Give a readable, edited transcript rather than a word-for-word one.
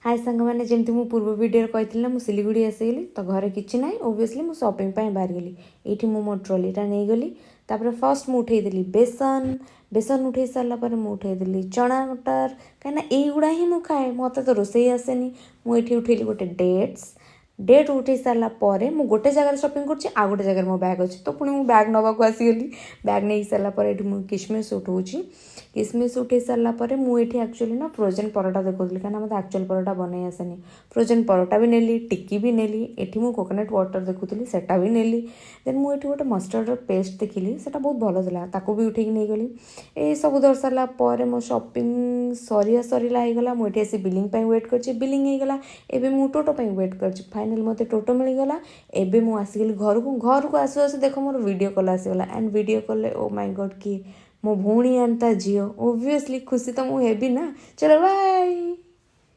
हाय सांग मैंने जमी मु पूर्व वीडियो कही ना मुझे सिलीगुड़ी आसीगली तो घरे किसी ना ओबियसली मुझे शॉपिंग बाहर गली ये मो ट्रॉलीटा नहीं गली तापर फर्स्ट मुझे उठेदी बेसन बेसन उठे सारापर मुझे उठेदी चना मटर कहीं यहीगुड़ा ही मुझे खाए मत तो रोसे आसेनी मुझे उठेली गोटे डेट उठे सारापर मुझे गोटे जगह शॉपिंग कर गोटे जगह मो बैग अच्छे तो पुणी मुझे बैग नवाक आसीगली बैग नहीं सारापर ये मुझे किसमिश उठाऊँगी किसमिश उठे सारापर मुझे एक्चुअली ना फ्रोजेन परोटा देखुली कहीं मतलब एक्चुअल परोटा बनई आसेनी फ्रोजेन परोटा भी नेली टिक्की भी नेली एठी मु कोकोनट वाटर देखुली सेटा भी नेली देन मुझे गोटे मस्टर्ड पेस्ट देखिली सेटा बहुत भल था ताकू भी उठेकी नहीं गली ये सब धर सारापर मो शॉपिंग सरीला होगा मुझे आसी बिलिंग वेट कर बिलिंग होगा एवं मुझे टोटो वेट कर फाइनाली मत टोटो मिलगला एवं मुझे आसिगली घर को आसु आसु देख मोर वीडियो कॉल आसीगला and video call oh my God किए मो भौणी एंड ता झील ओब्वियसली खुशी तो मुझे हेबी ना चलो बाय।